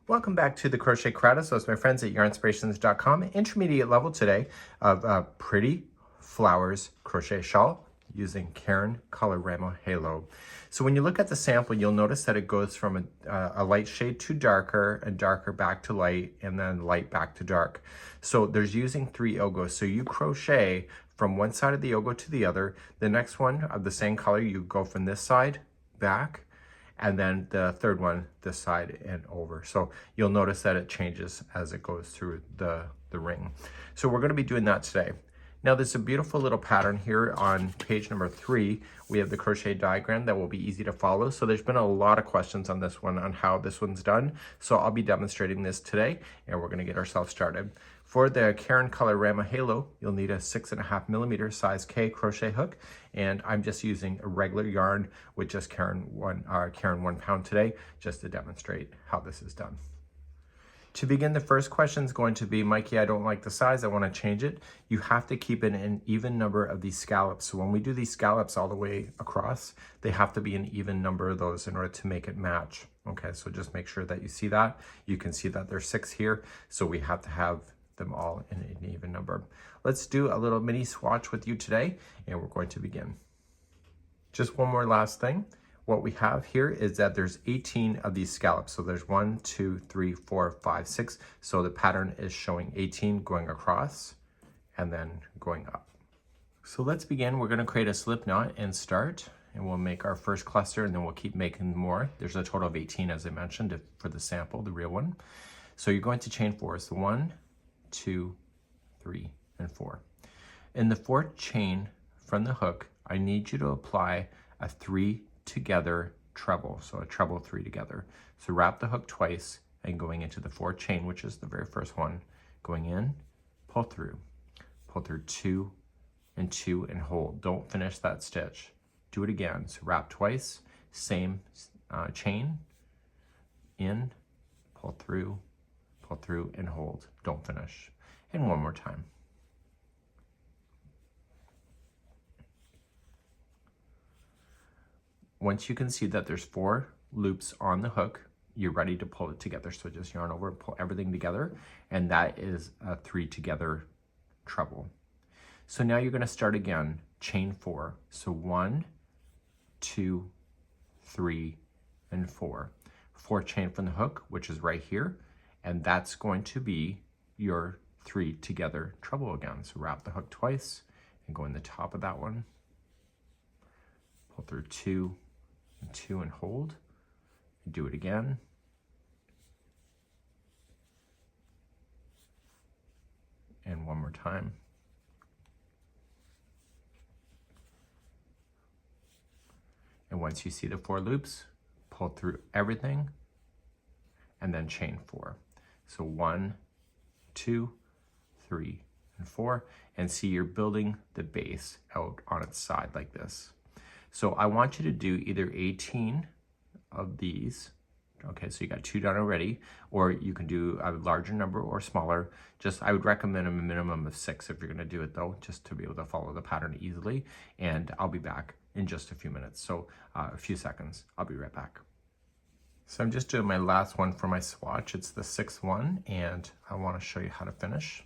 Welcome back to the Crochet Crowd. So it's my friends at yarnspirations.com. Intermediate level today of Pretty Flowers Crochet Shawl using Caron Colorama Halo. So when you look at the sample, you'll notice that it goes from a light shade to darker and darker back to light and then light back to dark. So there's using 3 yogos. So you crochet from one side of the yogo to the other. The next one of the same color, you go from this side back, and then the third one this side and over. So you'll notice that it changes as it goes through the ring. So we're going to be doing that today. Now there's a beautiful little pattern here on page number 3. We have the crochet diagram that will be easy to follow. So there's been a lot of questions on this one, on how this one's done. So I'll be demonstrating this today and we're going to get ourselves started. For the Caron Colorama Halo, you'll need a 6.5mm size K crochet hook, and I'm just using a regular yarn with just Caron 1 pound today, just to demonstrate how this is done. To begin, the first question is going to be, Mikey, I don't like the size, I want to change it. You have to keep it an even number of these scallops. So when we do these scallops all the way across, they have to be an even number of those in order to make it match. Okay, so just make sure that you see that. You can see that there's 6 here, so we have to have them all in an even number. Let's do a little mini swatch with you today, and we're going to begin. Just one more last thing. What we have here is that there's 18 of these scallops. So there's 1, 2, 3, 4, 5, 6. So the pattern is showing 18 going across and then going up. So let's begin. We're going to create a slip knot and start, and we'll make our first cluster, and then we'll keep making more. There's a total of 18, as I mentioned, for the sample, the real one. So you're going to chain 4. So 1, 2, 3, and 4. In the 4th chain from the hook, I need you to apply a 3 together treble, so a treble 3 together. So wrap the hook twice and going into the 4th chain, which is the very first one, going in, pull through 2 and 2 and hold. Don't finish that stitch. Do it again. So wrap twice, same chain, in, pull through and hold. Don't finish. And one more time. Once you can see that there's 4 loops on the hook, you're ready to pull it together. So just yarn over, pull everything together, and that is a 3 together treble. So now you're going to start again, chain 4. So 1, 2, 3, and 4. 4th chain from the hook, which is right here, and that's going to be your 3 together treble again. So wrap the hook twice and go in the top of that one, pull through 2 and 2 and hold, and do it again, and one more time. And once you see the 4 loops, pull through everything and then chain 4. So 1, 2, 3, and 4, and see you're building the base out on its side like this. So I want you to do either 18 of these. Okay, so you got 2 done already, or you can do a larger number or smaller. Just, I would recommend a minimum of 6 if you're gonna do it though, just to be able to follow the pattern easily. And I'll be back in just a few minutes. So a few seconds, I'll be right back. So I'm just doing my last one for my swatch. It's the 6th one, and I want to show you how to finish.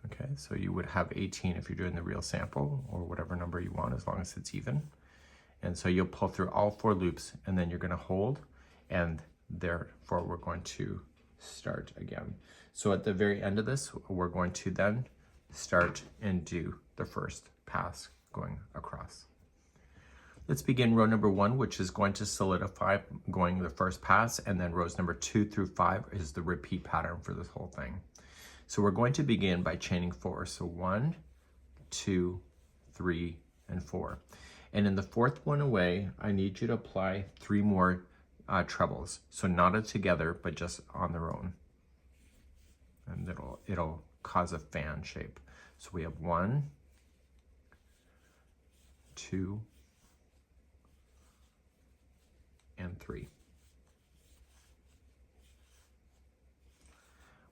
Okay, so you would have 18 if you're doing the real sample, or whatever number you want, as long as it's even. And so you'll pull through all 4 loops, and then you're going to hold, and therefore we're going to start again. So at the very end of this, we're going to then start and do the first pass going across. Let's begin row number 1, which is going to solidify going the first pass, and then rows number 2 through 5 is the repeat pattern for this whole thing. So we're going to begin by chaining 4. So 1, 2, 3, and 4. And in the 4th one away, I need you to apply 3 more trebles. So knotted together, but just on their own. And it'll cause a fan shape. So we have 1, 2, and 3.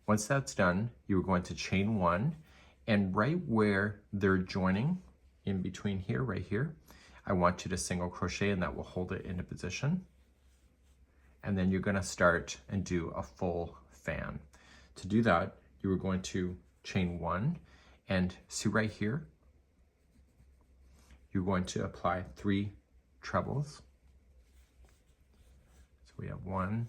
Once that's done, you're going to chain 1, and right where they're joining, in between here, right here, I want you to single crochet, and that will hold it into position. and then you're going to start and do a full fan. To do that, you are going to chain 1, and see right here, you're going to apply 3 trebles. So we have 1,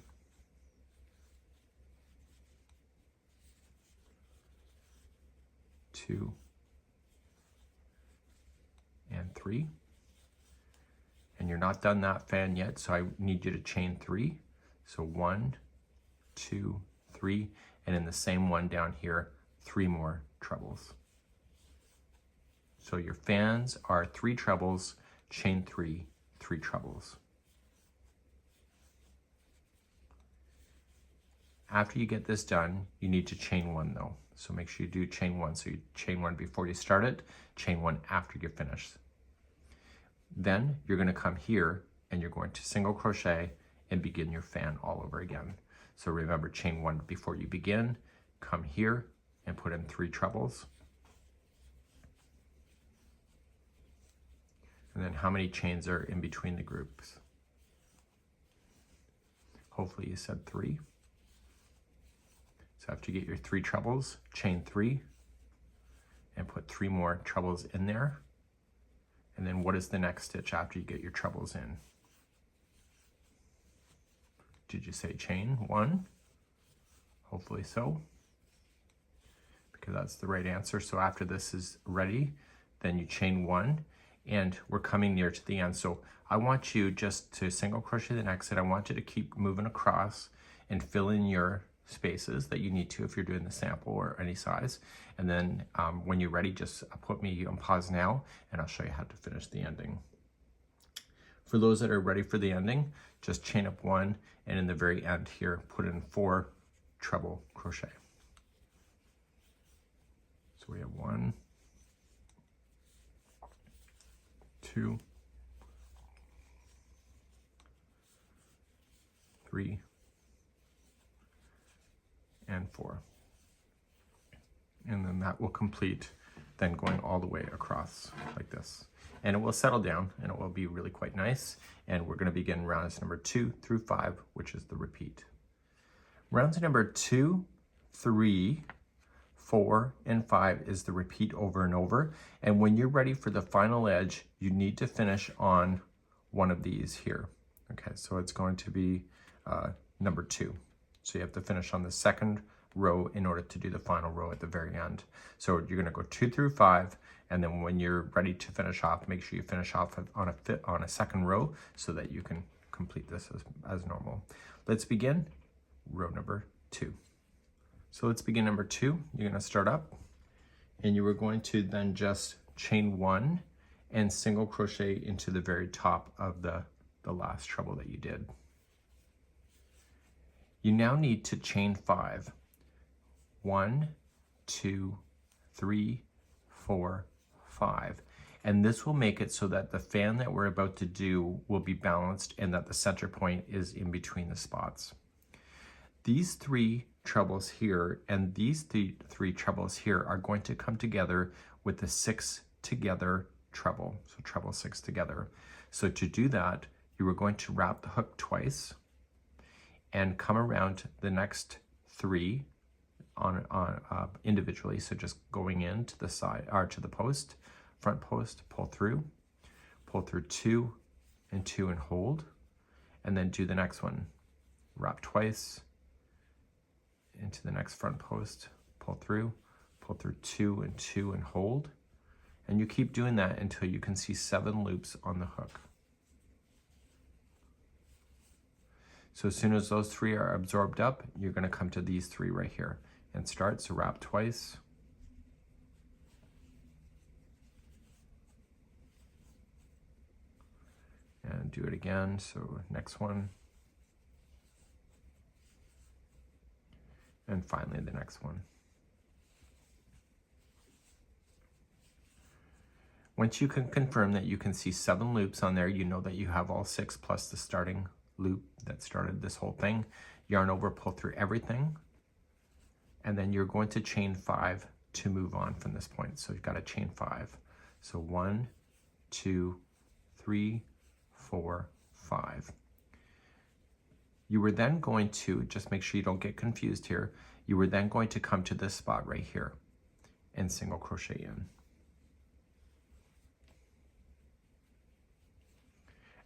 2, and 3. And you're not done that fan yet, so I need you to chain 3. So 1, 2, 3, and in the same one down here, 3 more trebles. So your fans are 3 trebles, chain 3, 3 trebles. After you get this done, you need to chain 1 though. So make sure you do chain 1. So you chain 1 before you start it, chain 1 after you finish. Then you're going to come here and you're going to single crochet and begin your fan all over again. So remember, chain 1 before you begin, come here and put in 3 trebles. And then how many chains are in between the groups? Hopefully you said 3. So after you get your 3 trebles, chain 3 and put 3 more trebles in there. And then what is the next stitch after you get your trebles in? Did you say chain 1? Hopefully so, because that's the right answer. So after this is ready, then you chain 1, and we're coming near to the end. So I want you just to single crochet the next set. I want you to keep moving across and fill in your spaces that you need to if you're doing the sample or any size. And then when you're ready, just put me on pause now and I'll show you how to finish the ending. For those that are ready for the ending, just chain up 1, and in the very end here, put in 4 treble crochet. So we have 1, 2, 3, and 4. And then that will complete then going all the way across like this. And it will settle down and it will be really quite nice. And we're going to begin rounds number 2 through 5, which is the repeat. Rounds number 2, 3, 4, and 5 is the repeat over and over. And when you're ready for the final edge, you need to finish on one of these here. Okay, so it's going to be number 2. So you have to finish on the second row in order to do the final row at the very end. So you're going to go 2 through 5, and then when you're ready to finish off, make sure you finish off on a second row so that you can complete this as normal. Let's begin row number 2. So let's begin number 2. You're going to start up, and you are going to then just chain 1 and single crochet into the very top of the last treble that you did. You now need to chain 5. 1, 2, 3, 4, 5. And this will make it so that the fan that we're about to do will be balanced and that the center point is in between the spots. These 3 trebles here and these 3 trebles here are going to come together with the 6 together treble. So treble 6 together. So to do that, you are going to wrap the hook twice and come around the next 3 individually. So just going in to the side or to the post, front post, pull through 2 and 2 and hold, and then do the next one. Wrap twice into the next front post, pull through 2 and 2 and hold, and you keep doing that until you can see 7 loops on the hook. So as soon as those 3 are absorbed up, you're going to come to these 3 right here and start. So wrap twice, and do it again. So next one, and finally the next one. Once you can confirm that you can see 7 loops on there, you know that you have all 6 plus the starting loop that started this whole thing. Yarn over, pull through everything, and then you're going to chain 5 to move on from this point. So you've got to chain 5. So 1, 2, 3, 4, 5. You were then going to, just make sure you don't get confused here, you were then going to come to this spot right here and single crochet in.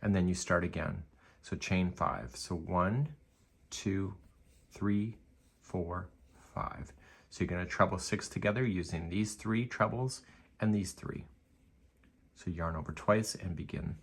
And then you start again. So chain 5. So 1, 2, 3, 4, 5. So you're going to treble 6 together using these 3 trebles and these 3. So yarn over twice and begin.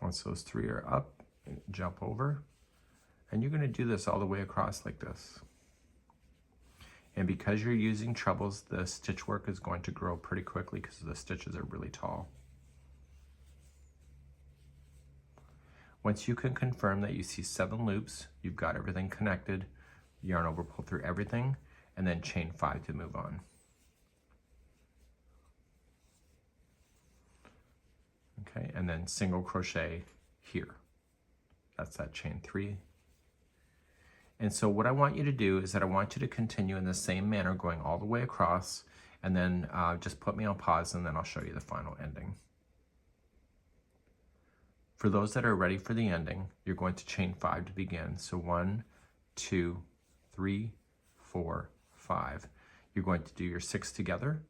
Once those 3 are up, jump over, and you're going to do this all the way across like this. And because you're using trebles, the stitch work is going to grow pretty quickly because the stitches are really tall. Once you can confirm that you see 7 loops, you've got everything connected, yarn over, pull through everything, and then chain 5 to move on. Okay, and then single crochet here. That's that chain 3. And so what I want you to do is that I want you to continue in the same manner, going all the way across, and then just put me on pause, and then I'll show you the final ending. For those that are ready for the ending, you're going to chain 5 to begin. So 1, 2, 3, 4, 5. You're going to do your 6 together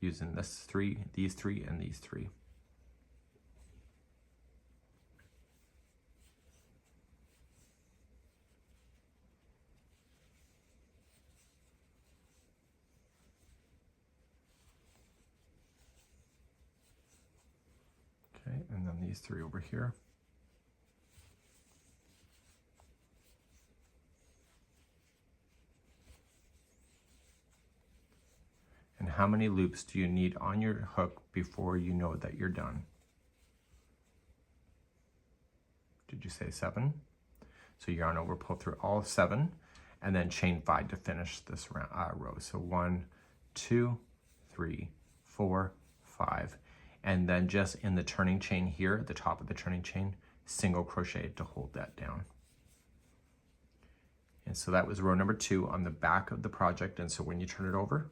using this 3, these 3, and these 3. Okay, and then these 3 over here. And how many loops do you need on your hook before you know that you're done? Did you say 7? So yarn over, pull through all 7, and then chain 5 to finish this row. So 1, 2, 3, 4, 5. And then just in the turning chain here, at the top of the turning chain, single crochet to hold that down. And so that was row number 2 on the back of the project. And so when you turn it over,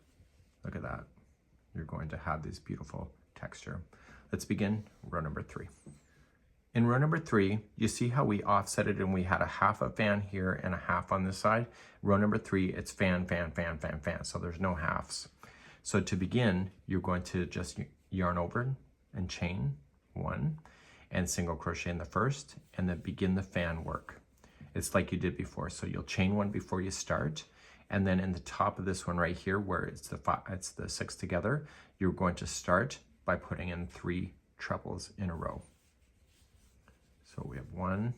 look at that. You're going to have this beautiful texture. Let's begin row number 3. In row number 3, you see how we offset it and we had a half a fan here and a half on this side. Row number 3, it's fan, fan, fan, fan, fan. So there's no halves. So to begin, you're going to just yarn over and chain 1 and single crochet in the first, and then begin the fan work. It's like you did before. So you'll chain 1 before you start, and then in the top of this one right here where it's the 6 together, you're going to start by putting in 3 trebles in a row. So we have 1,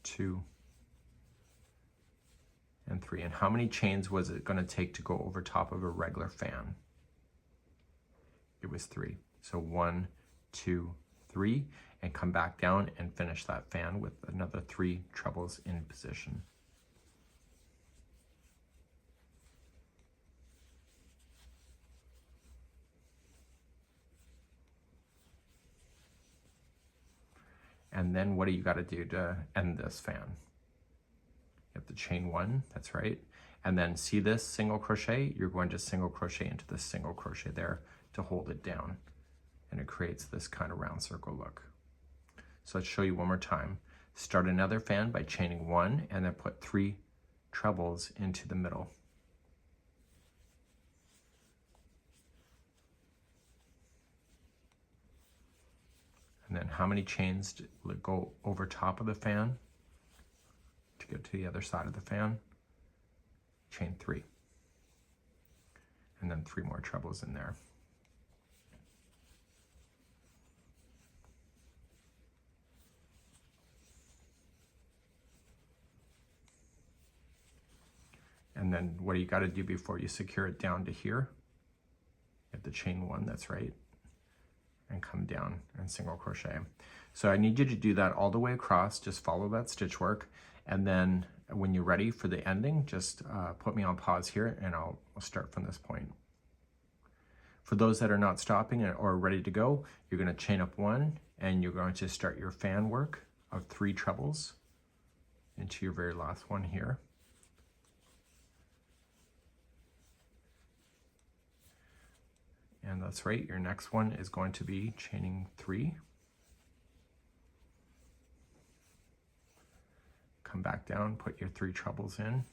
2, and 3. And how many chains was it going to take to go over top of a regular fan? It was 3. So 1, 2, 3, and come back down and finish that fan with another 3 trebles in position. And then what do you got to do to end this fan? You have to chain 1, that's right. And then see this single crochet? You're going to single crochet into the single crochet there to hold it down. And it creates this kind of round circle look. So let's show you one more time. Start another fan by chaining 1 and then put 3 trebles into the middle. And then how many chains go over top of the fan to get to the other side of the fan? Chain 3. And then 3 more trebles in there. And then what do you got to do before you secure it down to here? You have to chain 1, that's right, and come down and single crochet. So I need you to do that all the way across. Just follow that stitch work, and then when you're ready for the ending, just put me on pause here and I'll start from this point. For those that are not stopping or ready to go, you're going to chain up 1 and you're going to start your fan work of 3 trebles into your very last one here. And that's right, your next one is going to be chaining 3. Come back down, put your 3 trebles in.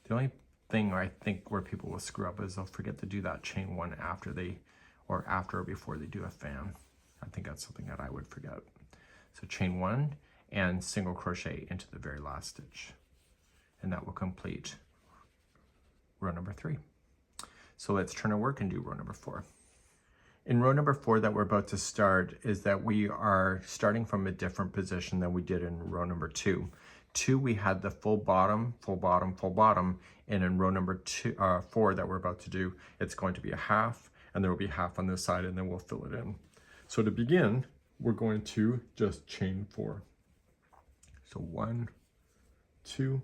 The only thing I think where people will screw up is they'll forget to do that chain 1 after or before they do a fan. I think that's something that I would forget. So chain 1 and single crochet into the very last stitch. And that will complete row number 3. So let's turn our work and do row number 4. In row number 4 that we're about to start is that we are starting from a different position than we did in row number 2. 2, we had the full bottom, full bottom, full bottom, and in row number 4 that we're about to do, it's going to be a half, and there will be half on this side, and then we'll fill it in. So to begin, we're going to just chain 4. So 1, 2,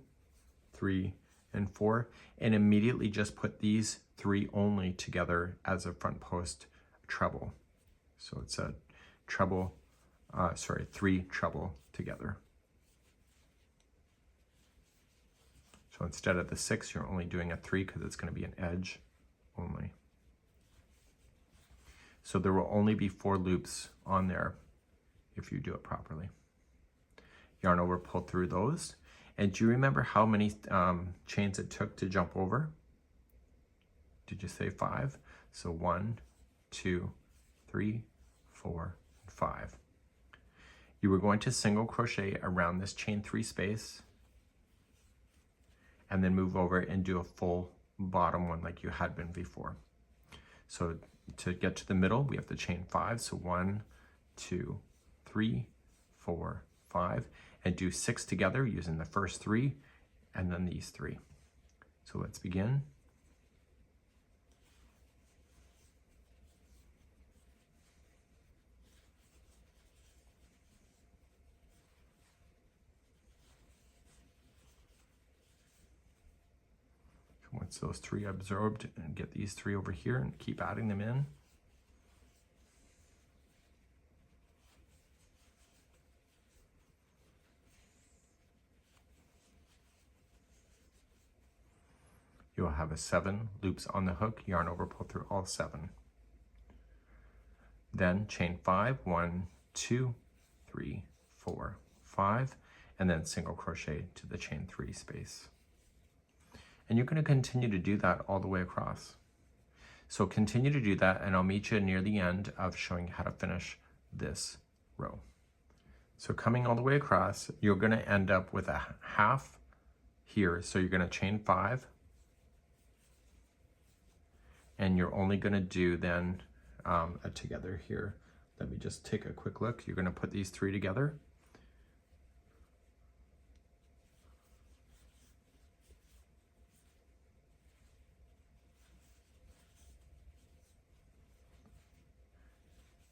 3, and 4, and immediately just put these 3 only together as a front post treble. So it's a treble, 3 treble together. So instead of the 6, you're only doing a 3 because it's going to be an edge only. So there will only be 4 loops on there if you do it properly. Yarn over, pull through those. And do you remember how many chains it took to jump over? Did you say 5? So 1, 2, 3, 4, 5. You were going to single crochet around this chain 3 space and then move over and do a full bottom one like you had been before. So to get to the middle, we have to chain 5. So 1, 2, 3, 4, 5, and do 6 together using the first 3 and then these 3. So let's begin. Once those 3 absorbed, and get these 3 over here and keep adding them in. You'll have a 7 loops on the hook, yarn over, pull through all 7. Then chain 5, 1, 2, 3, 4, 5, and then single crochet to the chain 3 space. And you're going to continue to do that all the way across. So continue to do that, and I'll meet you near the end of showing how to finish this row. So coming all the way across, you're going to end up with a half here. So you're going to chain 5, and you're only going to do then a together here. Let me just take a quick look. You're going to put these 3 together.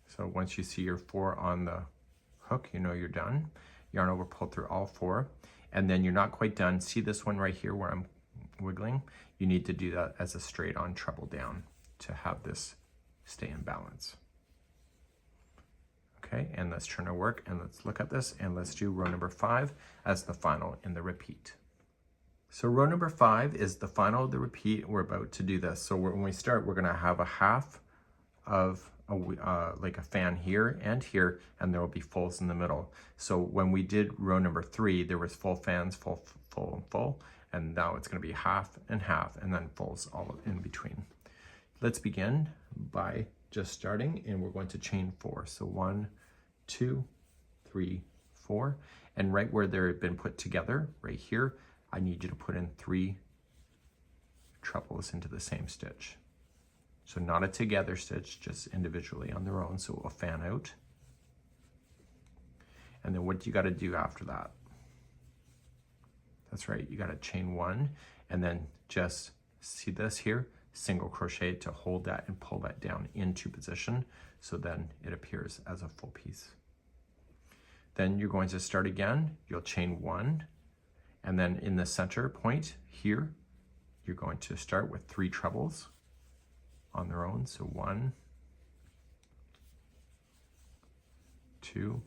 So once you see your 4 on the hook, you know you're done. Yarn over, pull through all 4, and then you're not quite done. See this one right here where I'm wiggling? You need to do that as a straight on treble down to have this stay in balance. Okay, and let's turn our work and let's look at this, and let's do row number 5 as the final in the repeat. So row number 5 is the final of the repeat. We're about to do this. So when we start, we're going to have a half of like a fan here and here, and there will be fulls in the middle. So when we did row number 3, there was full fans, full, full, and full, and now it's going to be half, and then fulls all in between. Let's begin by just starting, and we're going to chain 4. So 1, 2, 3, 4, and right where they've been put together, right here, I need you to put in 3 trebles into the same stitch. So not a together stitch, just individually on their own, so it will fan out. And then what do you got to do after that? That's right, you got to chain 1, and then just see this here, single crochet to hold that and pull that down into position, so then it appears as a full piece. Then you're going to start again, you'll chain 1, and then in the center point here, you're going to start with 3 trebles on their own. So 1, 2,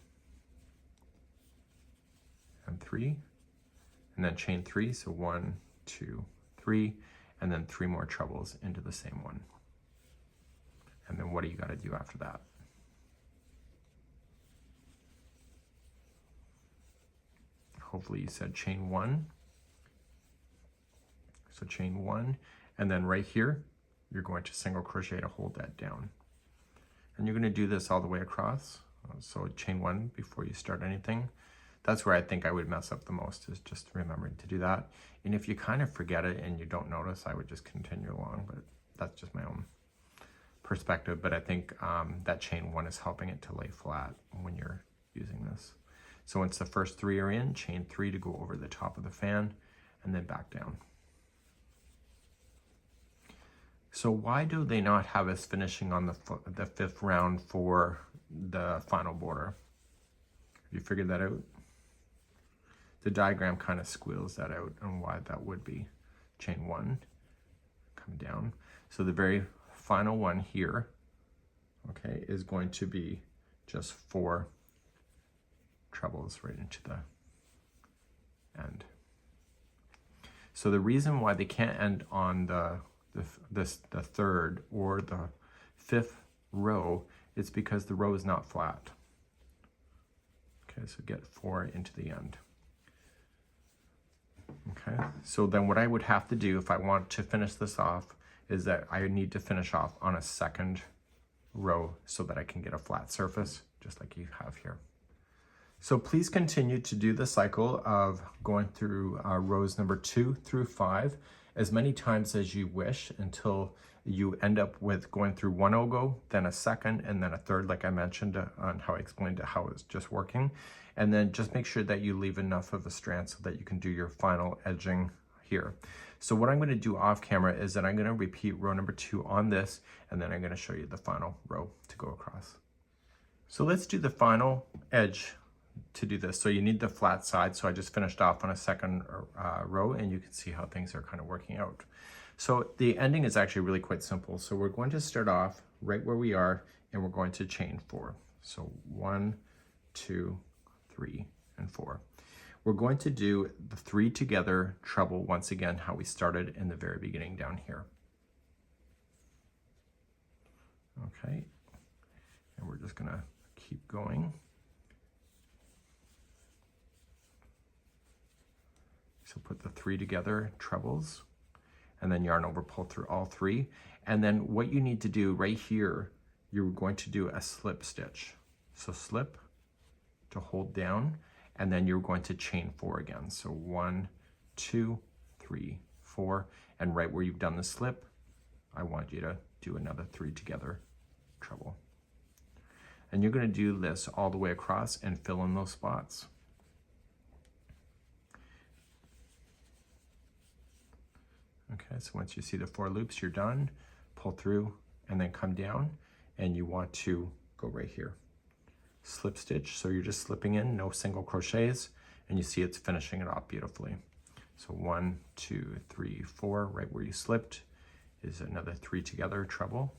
and 3, and then chain 3. So 1, 2, 3, and then 3 more trebles into the same one. And then what do you got to do after that? Hopefully you said chain 1. So chain 1, and then right here, you're going to single crochet to hold that down. And you're going to do this all the way across. So chain 1 before you start anything. That's where I think I would mess up the most, is just remembering to do that. And if you kind of forget it and you don't notice, I would just continue along, but that's just my own perspective. But I think that chain 1 is helping it to lay flat when you're using this. So once the first 3 are in, chain 3 to go over the top of the fan, and then back down. So why do they not have us finishing on the 5th round for the final border? Have you figured that out? The diagram kind of squeals that out and why that would be. Chain 1, come down. So the very final one here, okay, is going to be just 4 trebles right into the end. So the reason why they can't end on the 3rd or the 5th row is because the row is not flat. Okay, so get 4 into the end. Okay, so then what I would have to do if I want to finish this off is that I need to finish off on a 2nd row so that I can get a flat surface, just like you have here. So please continue to do the cycle of going through rows number 2 through 5 as many times as you wish until you end up with going through 1 ogo, then a 2nd, and then a 3rd, like I mentioned on how I explained how it's just working. And then just make sure that you leave enough of a strand so that you can do your final edging here. So what I'm going to do off camera is that I'm going to repeat row number 2 on this, and then I'm going to show you the final row to go across. So let's do the final edge to do this. So you need the flat side. So I just finished off on a 2nd row, and you can see how things are kind of working out. So the ending is actually really quite simple. So we're going to start off right where we are, and we're going to chain 4. So 1, 2, 3, and 4. We're going to do the 3 together treble once again, how we started in the very beginning down here. Okay, and we're just gonna keep going. So put the 3 together trebles, and then yarn over, pull through all 3. And then what you need to do right here, you're going to do a slip stitch. So slip to hold down, and then you're going to chain 4 again. So 1, 2, 3, 4, and right where you've done the slip, I want you to do another 3 together treble. And you're going to do this all the way across and fill in those spots. Okay, so once you see the 4 loops, you're done. Pull through and then come down, and you want to go right here. Slip stitch, so you're just slipping in, no single crochets, and you see it's finishing it off beautifully. So 1, 2, 3, 4, right where you slipped is another 3 together treble.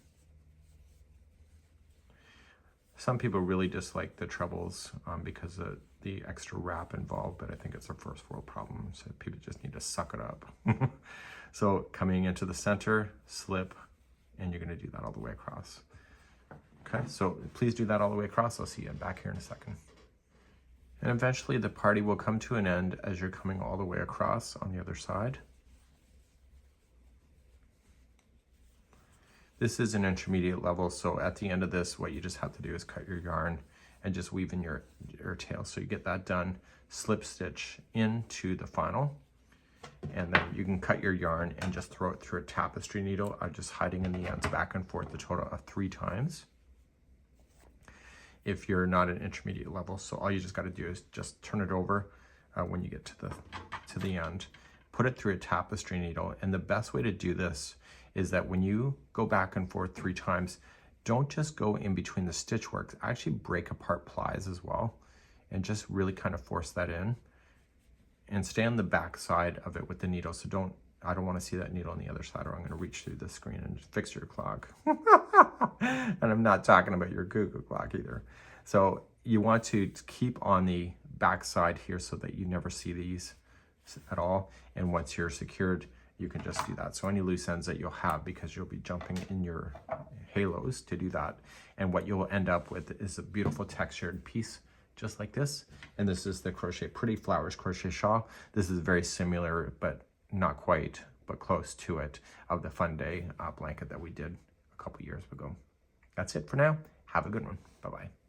Some people really dislike the trebles because of the extra wrap involved, but I think it's a first world problem, so people just need to suck it up. So coming into the center, slip, and you're going to do that all the way across. Okay, so please do that all the way across. I'll see you back here in a second. And eventually the party will come to an end as you're coming all the way across on the other side. This is an intermediate level, so at the end of this, what you just have to do is cut your yarn and just weave in your tail. So you get that done, slip stitch into the final, and then you can cut your yarn and just throw it through a tapestry needle, just hiding in the ends back and forth a total of 3 times. If you're not an intermediate level, so all you just got to do is just turn it over when you get to the end, put it through a tapestry needle. And the best way to do this is that when you go back and forth 3 times, don't just go in between the stitch work, actually break apart plies as well, and just really kind of force that in, and stay on the back side of it with the needle. So don't I don't want to see that needle on the other side, or I'm going to reach through the screen and fix your clock. And I'm not talking about your Google clock either. So you want to keep on the back side here so that you never see these at all. And once you're secured, you can just do that. So any loose ends that you'll have, because you'll be jumping in your halos to do that. And what you'll end up with is a beautiful textured piece, just like this. And this is the Crochet Pretty Flowers Crochet Shawl. This is very similar, but not quite, but close to it, of the Fun Day blanket that we did a couple years ago. That's it for now. Have a good one. Bye-bye.